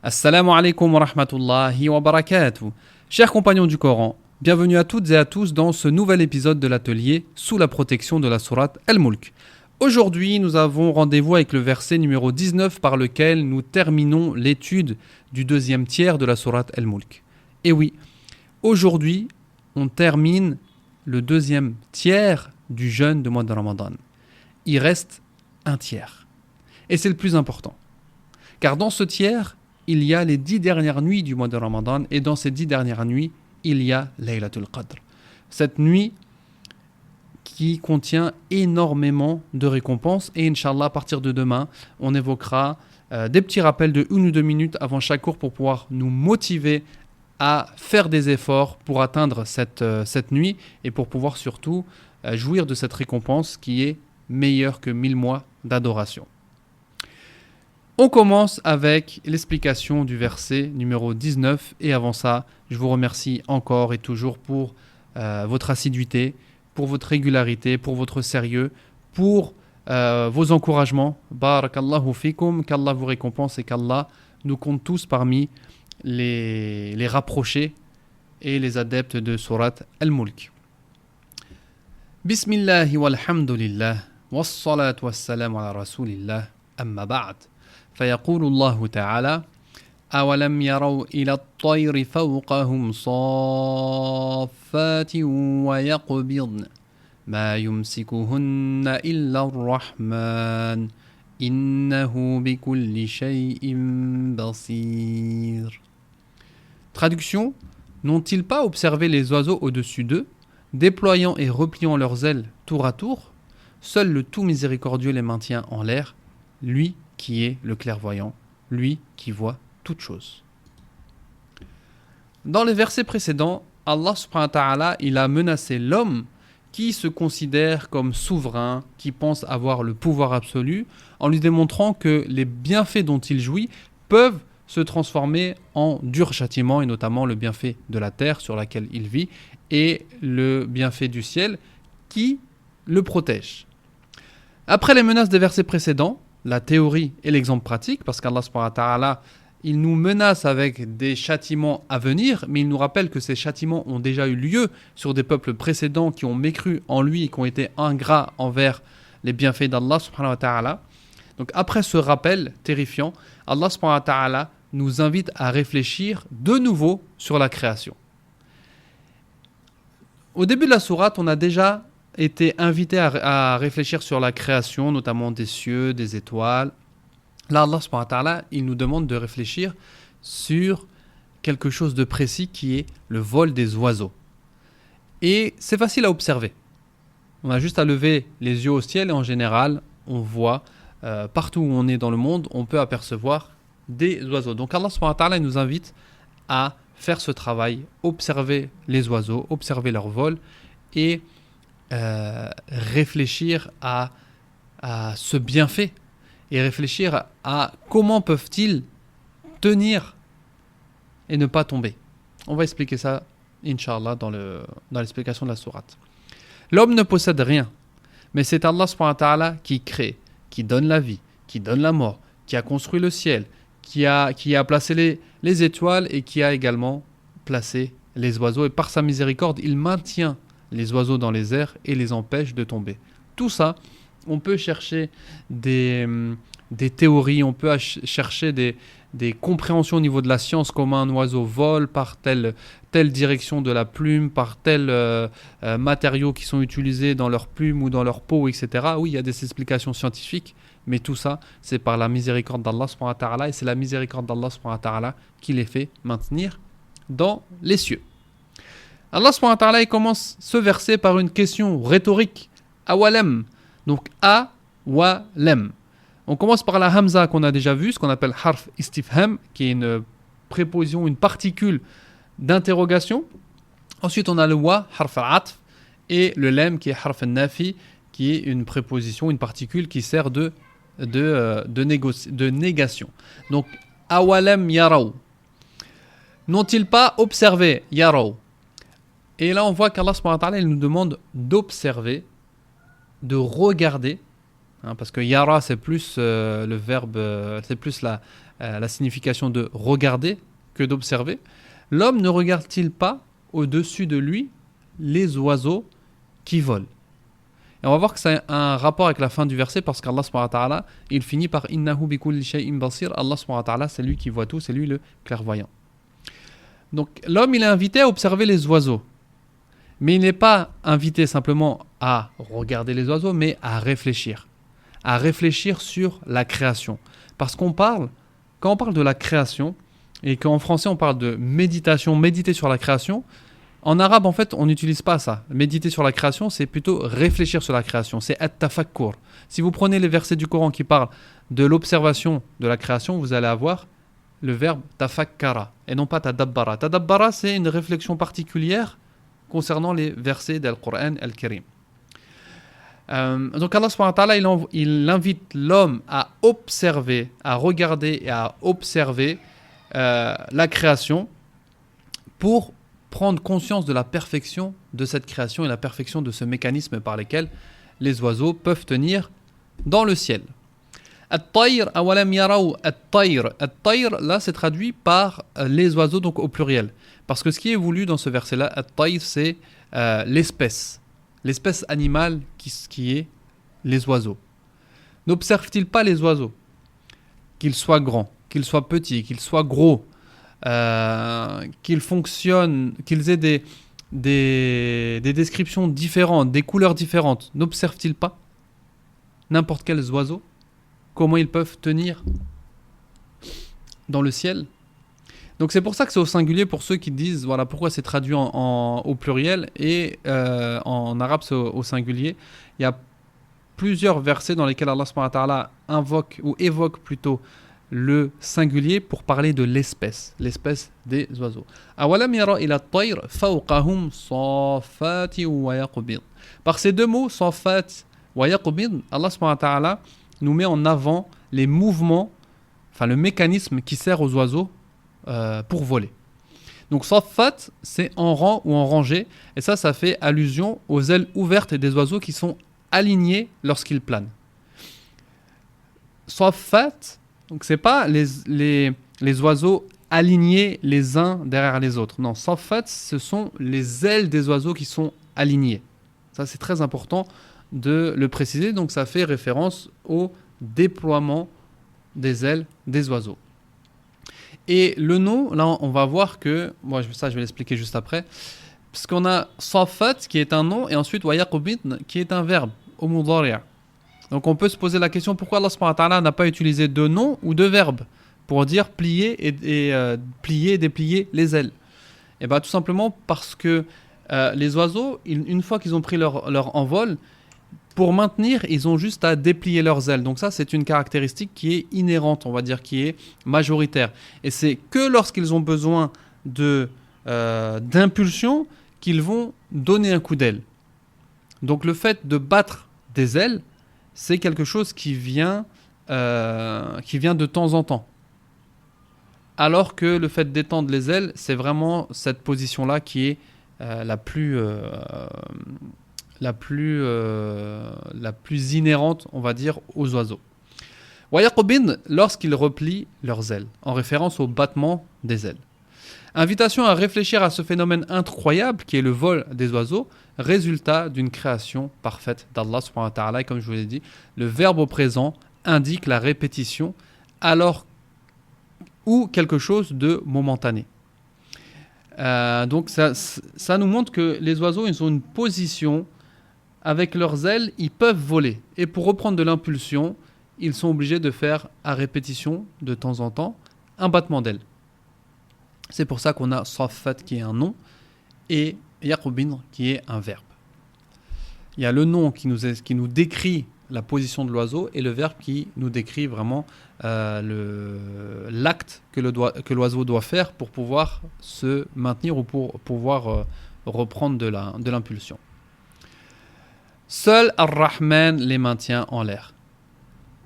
Assalamu alaikum wa rahmatullahi wa barakatuh. Chers compagnons du Coran, bienvenue à toutes et à tous dans ce nouvel épisode de l'atelier sous la protection de la sourate Al-Mulk. Aujourd'hui, nous avons rendez-vous avec le verset numéro 19 par lequel nous terminons l'étude du deuxième tiers de la sourate Al-Mulk. Et oui, aujourd'hui, on termine le deuxième tiers du jeûne de mois de Ramadan. Il reste un tiers. Et c'est le plus important. Car dans ce tiers, il y a les 10 dernières nuits du mois de Ramadan, et dans ces 10 dernières nuits, il y a Laylatul Qadr. Cette nuit qui contient énormément de récompenses, et Inch'Allah, à partir de demain, on évoquera des petits rappels de 1 ou 2 minutes avant chaque cours pour pouvoir nous motiver à faire des efforts pour atteindre cette nuit, et pour pouvoir surtout jouir de cette récompense qui est meilleure que 1000 mois d'adoration. On commence avec l'explication du verset numéro 19, et avant ça, je vous remercie encore et toujours pour votre assiduité, pour votre régularité, pour votre sérieux, pour vos encouragements. Barakallahu fikum, qu'Allah vous récompense et qu'Allah nous compte tous parmi les rapprochés et les adeptes de sourate Al-Mulk. Bismillahi walhamdulillah, wassalatu wassalamu ala rasulillah, amma ba'd. فيقول الله تعالى أولم يروا إلى الطير فوقهم صافات ويقبضن ما يمسكهن إلا الرحمن إنه بكل شيء بصير. Traduction: n'ont-ils pas observé les oiseaux au-dessus d'eux, déployant et repliant leurs ailes tour à tour? Seul le tout miséricordieux les maintient en l'air, lui qui est le clairvoyant, lui qui voit toutes choses. Dans les versets précédents, Allah subhanahu wa ta'ala, il a menacé l'homme qui se considère comme souverain, qui pense avoir le pouvoir absolu, en lui démontrant que les bienfaits dont il jouit peuvent se transformer en dur châtiment, et notamment le bienfait de la terre sur laquelle il vit et le bienfait du ciel qui le protège. Après les menaces des versets précédents, la théorie et l'exemple pratique, parce qu'Allah subhanahu wa ta'ala, il nous menace avec des châtiments à venir, mais il nous rappelle que ces châtiments ont déjà eu lieu sur des peuples précédents qui ont mécru en lui et qui ont été ingrats envers les bienfaits d'Allah subhanahu wa ta'ala. Donc après ce rappel terrifiant, Allah subhanahu wa ta'ala nous invite à réfléchir de nouveau sur la création. Au début de la sourate, on a déjà été invité à réfléchir sur la création, notamment des cieux, des étoiles. Là, Allah subhanahu wa ta'ala, il nous demande de réfléchir sur quelque chose de précis qui est le vol des oiseaux. Et c'est facile à observer. On a juste à lever les yeux au ciel et en général, on voit partout où on est dans le monde, on peut apercevoir des oiseaux. Donc Allah subhanahu wa ta'ala, il nous invite à faire ce travail, observer les oiseaux, observer leur vol et réfléchir à ce bienfait et réfléchir à comment peuvent-ils tenir et ne pas tomber. On va expliquer ça, Inch'Allah, dans l'explication de la sourate. L'homme ne possède rien, mais c'est Allah subhanahu wa ta'ala qui crée, qui donne la vie, qui donne la mort, qui a construit le ciel, qui a placé les étoiles et qui a également placé les oiseaux. Et par sa miséricorde, il maintient les oiseaux dans les airs et les empêche de tomber. Tout ça, on peut chercher des théories, on peut chercher des compréhensions au niveau de la science, comment un oiseau vole par telle direction de la plume, par tel matériaux qui sont utilisés dans leur plume ou dans leur peau, etc. Oui, il y a des explications scientifiques, mais tout ça, c'est par la miséricorde d'Allah subhanahu wa ta'ala, et c'est la miséricorde d'Allah subhanahu wa ta'ala qui les fait maintenir dans les cieux. Allah subhanahu wa ta'ala, il commence ce verset par une question rhétorique. Awalem. Donc, awalem. On commence par la hamza qu'on a déjà vu, ce qu'on appelle harf istifham, qui est une préposition, une particule d'interrogation. Ensuite, on a le wa, harf al-atf, et le lem, qui est harf al-nafi, qui est une préposition, une particule qui sert de négation. Donc, awalem yaraw. N'ont-ils pas observé yaraw? Et là, on voit qu'Allah subhanahu wa ta'ala, il nous demande d'observer, de regarder, parce que yara, c'est plus le verbe, c'est plus la signification de regarder que d'observer, l'homme ne regarde-t-il pas au-dessus de lui les oiseaux qui volent? Et on va voir que ça a un rapport avec la fin du verset parce qu'Allah subhanahu wa ta'ala, il finit par Innahu bi kulli shay'in basir. Allah subhanahu wa ta'ala, c'est lui qui voit tout, c'est lui le clairvoyant. Donc l'homme, il est invité à observer les oiseaux. Mais il n'est pas invité simplement à regarder les oiseaux, mais à réfléchir. À réfléchir sur la création. Parce quand on parle de la création, et qu'en français on parle de méditation, méditer sur la création, en arabe, en fait, on n'utilise pas ça. Méditer sur la création, c'est plutôt réfléchir sur la création. C'est at-tafakkur. Si vous prenez les versets du Coran qui parlent de l'observation de la création, vous allez avoir le verbe tafakkara et non pas tadabbara. Tadabbara, c'est une réflexion particulière concernant les versets del Coran al-Karim. Donc Allah subhanahu wa ta'ala, il invite l'homme à observer, à regarder et à observer la création pour prendre conscience de la perfection de cette création et la perfection de ce mécanisme par lequel les oiseaux peuvent tenir dans le ciel. At-tayr, awalam yaraw at-tayr. At-tayr, là, c'est traduit par les oiseaux, donc au pluriel. Parce que ce qui est voulu dans ce verset-là, at-tayr, c'est l'espèce animale qui est les oiseaux. N'observe-t-il pas les oiseaux? Qu'ils soient grands, qu'ils soient petits, qu'ils soient gros, qu'ils fonctionnent, qu'ils aient des descriptions différentes, des couleurs différentes, n'observent-ils pas n'importe quels oiseaux? Comment ils peuvent tenir dans le ciel? Donc c'est pour ça que c'est au singulier pour ceux qui disent voilà pourquoi c'est traduit au pluriel et en arabe c'est au singulier. Il y a plusieurs versets dans lesquels Allah subhanahu wa ta'ala invoque ou évoque plutôt le singulier pour parler de l'espèce des oiseaux. Awalam yara ila at-tayr fawqahum saffati wa yaqbid. Par ces deux mots, saffat wa yaqbid, Allah subhanahu wa ta'ala nous met en avant les mouvements, enfin le mécanisme qui sert aux oiseaux pour voler. Donc saffat, c'est en rang ou en rangée, et ça fait allusion aux ailes ouvertes des oiseaux qui sont alignés lorsqu'ils planent. Saffat, donc c'est pas les oiseaux alignés les uns derrière les autres. Non, saffat, ce sont les ailes des oiseaux qui sont alignées. Ça c'est très important de le préciser, donc ça fait référence au déploiement des ailes des oiseaux. Et le nom, là on va voir que, moi ça je vais l'expliquer juste après, parce qu'on a saffat qui est un nom et ensuite wa yaqbid qui est un verbe au mudari'. Donc on peut se poser la question pourquoi Allah subhanahu wa ta'ala n'a pas utilisé deux noms ou deux verbes pour dire plier et plier et déplier les ailes. Et bien tout simplement parce que les oiseaux, une fois qu'ils ont pris leur envol, pour maintenir, ils ont juste à déplier leurs ailes. Donc ça, c'est une caractéristique qui est inhérente, on va dire, qui est majoritaire. Et c'est que lorsqu'ils ont besoin d'impulsion qu'ils vont donner un coup d'aile. Donc le fait de battre des ailes, c'est quelque chose qui vient de temps en temps. Alors que le fait d'étendre les ailes, c'est vraiment cette position-là qui est la plus inhérente, on va dire, aux oiseaux. Wa yaqbin, lorsqu'ils replient leurs ailes, en référence au battement des ailes. Invitation à réfléchir à ce phénomène incroyable qui est le vol des oiseaux, résultat d'une création parfaite d'Allah subhanahu wa ta'ala. Et comme je vous l'ai dit, le verbe au présent indique la répétition alors ou quelque chose de momentané. Donc ça nous montre que les oiseaux, ils ont une position, avec leurs ailes, ils peuvent voler. Et pour reprendre de l'impulsion, ils sont obligés de faire à répétition, de temps en temps, un battement d'ailes. C'est pour ça qu'on a saffat qui est un nom et yaqbin qui est un verbe. Il y a le nom qui nous décrit la position de l'oiseau et le verbe qui nous décrit vraiment l'acte que l'oiseau doit faire pour pouvoir se maintenir ou pour pouvoir reprendre de l'impulsion. Seul Ar-Rahman les maintient en l'air.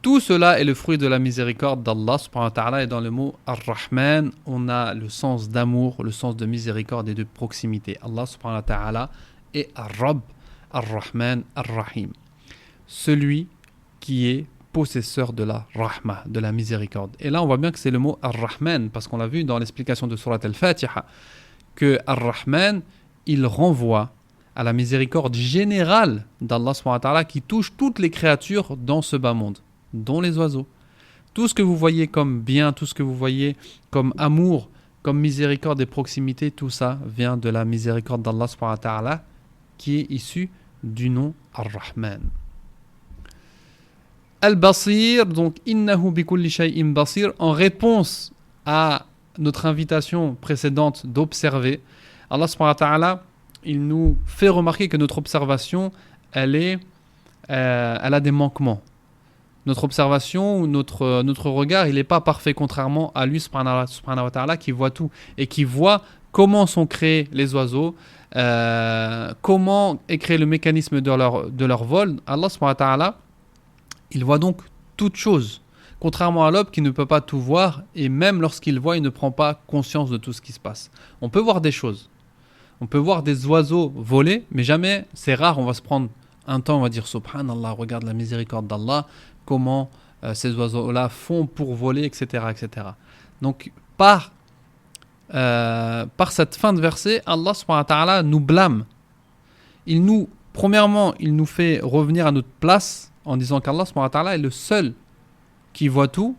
Tout cela est le fruit de la miséricorde d'Allah subhanahu wa ta'ala, et dans le mot Ar-Rahman, on a le sens d'amour, le sens de miséricorde et de proximité. Allah subhanahu wa ta'ala est Ar-Rabb, Ar-Rahman, Ar-Rahim. Celui qui est possesseur de la rahma, de la miséricorde. Et là, on voit bien que c'est le mot Ar-Rahman, parce qu'on l'a vu dans l'explication de Surat Al-Fatiha, que Ar-Rahman, il renvoie à la miséricorde générale d'Allah subhanahu wa ta'ala qui touche toutes les créatures dans ce bas monde, dont les oiseaux. Tout ce que vous voyez comme bien, tout ce que vous voyez comme amour, comme miséricorde et proximité, tout ça vient de la miséricorde d'Allah subhanahu wa ta'ala qui est issue du nom Ar-Rahman. Al-Basir, donc innahu bikulli shay'in basir, en réponse à notre invitation précédente d'observer, Allah subhanahu wa ta'ala, il nous fait remarquer que notre observation, elle a des manquements. Notre observation ou notre regard, il n'est pas parfait, contrairement à lui subhanahu wa ta'ala qui voit tout et qui voit comment sont créés les oiseaux, comment est créé le mécanisme de leur vol. Allah subhanahu wa ta'ala, il voit donc toutes choses, contrairement à l'homme qui ne peut pas tout voir, et même lorsqu'il voit, il ne prend pas conscience de tout ce qui se passe. On peut voir des choses, on peut voir des oiseaux voler, mais jamais, c'est rare, on va se prendre un temps, on va dire Subhanallah, regarde la miséricorde d'Allah, comment ces oiseaux-là font pour voler, etc. etc. Donc, par cette fin de verset, Allah subhanahu wa ta'ala nous blâme. Premièrement, il nous fait revenir à notre place, en disant qu'Allah subhanahu wa ta'ala est le seul qui voit tout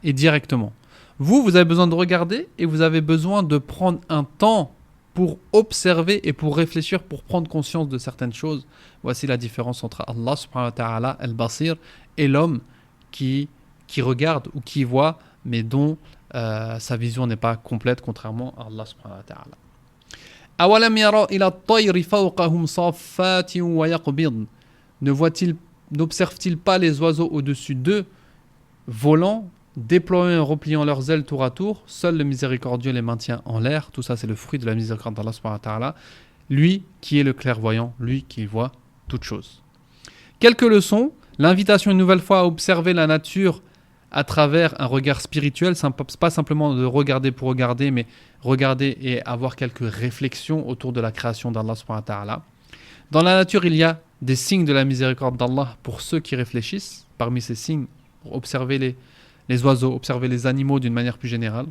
et directement. Vous avez besoin de regarder et vous avez besoin de prendre un temps pour observer et pour réfléchir, pour prendre conscience de certaines choses. Voici la différence entre Allah subhanahu wa ta'ala, al-Basir, et l'homme qui regarde ou qui voit, mais dont sa vision n'est pas complète, contrairement à Allah subhanahu wa ta'ala. أَوَلَمْ يَرَوْا إِلَى الطَّيْرِ فَوْقَهُمْ صَافَّاتٍ وَيَقْبِضْنَ. N'observent-ils pas les oiseaux au-dessus d'eux, volant, déployant et repliant leurs ailes tour à tour? Seul le miséricordieux les maintient en l'air. Tout ça, c'est le fruit de la miséricorde d'Allah subhanahu wa ta'ala. Lui qui est le clairvoyant, lui qui voit toutes choses. Quelques leçons. L'invitation une nouvelle fois à observer la nature à travers un regard spirituel. Ce n'est pas simplement de regarder pour regarder, mais regarder et avoir quelques réflexions autour de la création d'Allah subhanahu wa ta'ala. Dans la nature, il y a des signes de la miséricorde d'Allah pour ceux qui réfléchissent. Parmi ces signes, observer les oiseaux, observer les animaux d'une manière plus générale.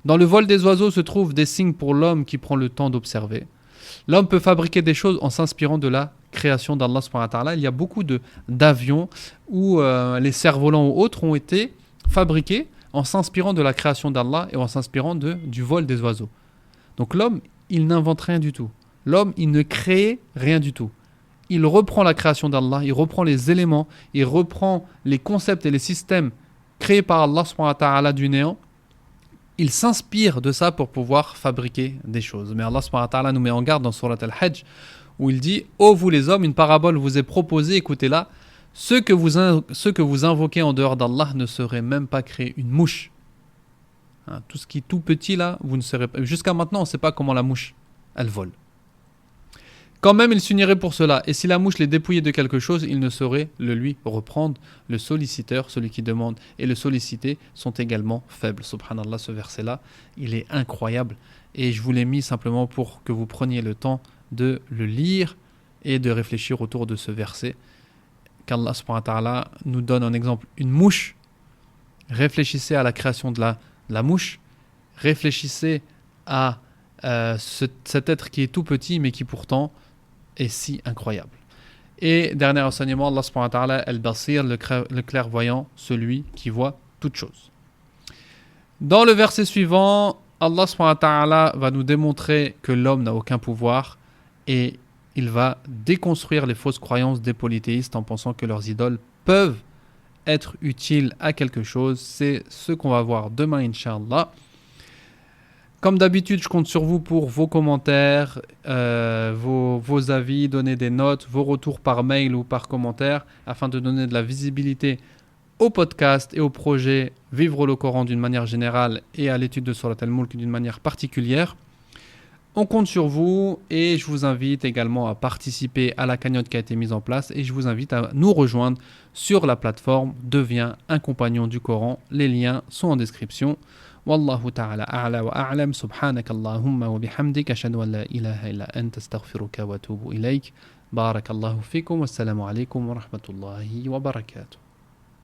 Dans le vol des oiseaux se trouvent des signes pour l'homme qui prend le temps d'observer. L'homme peut fabriquer des choses en s'inspirant de la création d'Allah subhanahu wa ta'ala. Il y a beaucoup d'avions où les cerfs-volants ou autres ont été fabriqués en s'inspirant de la création d'Allah et en s'inspirant du vol des oiseaux. Donc l'homme, il n'invente rien du tout. L'homme, il ne crée rien du tout. Il reprend la création d'Allah, il reprend les éléments, il reprend les concepts et les systèmes créés par Allah subhanahu wa ta'ala du néant. Il s'inspire de ça pour pouvoir fabriquer des choses. Mais Allah subhanahu wa ta'ala nous met en garde dans Surat Al-Hajj où il dit « Ô vous les hommes, une parabole vous est proposée, écoutez-la. Ceux que vous invoquez en dehors d'Allah ne sauraient même pas créer une mouche. » Tout ce qui est tout petit là, vous ne saurez pas. Jusqu'à maintenant, on ne sait pas comment la mouche, elle vole. Quand même, il s'unirait pour cela. Et si la mouche les dépouillait de quelque chose, il ne saurait le lui reprendre. Le solliciteur, celui qui demande, et le sollicité sont également faibles. Subhanallah, ce verset-là, il est incroyable. Et je vous l'ai mis simplement pour que vous preniez le temps de le lire et de réfléchir autour de ce verset. Qu'Allah subhanahu wa ta'ala nous donne un exemple. Une mouche. Réfléchissez à la création de la mouche. Réfléchissez à cet être qui est tout petit, mais qui pourtant est si incroyable. Et dernier enseignement, Allah subhanahu wa ta'ala, al-Basir, le clairvoyant, celui qui voit toutes choses. Dans le verset suivant, Allah subhanahu wa ta'ala va nous démontrer que l'homme n'a aucun pouvoir et il va déconstruire les fausses croyances des polythéistes en pensant que leurs idoles peuvent être utiles à quelque chose. C'est ce qu'on va voir demain, Inch'Allah. Comme d'habitude, je compte sur vous pour vos commentaires, vos avis, donner des notes, vos retours par mail ou par commentaire, afin de donner de la visibilité au podcast et au projet Vivre le Coran d'une manière générale et à l'étude de Surat Al-Mulk d'une manière particulière. On compte sur vous et je vous invite également à participer à la cagnotte qui a été mise en place et je vous invite à nous rejoindre sur la plateforme Deviens un compagnon du Coran. Les liens sont en description. والله تعالى أعلى وأعلم سبحانك اللهم وبحمدك أشهد أن لا إله إلا أنت استغفرك وأتوب إليك بارك الله فيكم والسلام عليكم ورحمة الله وبركاته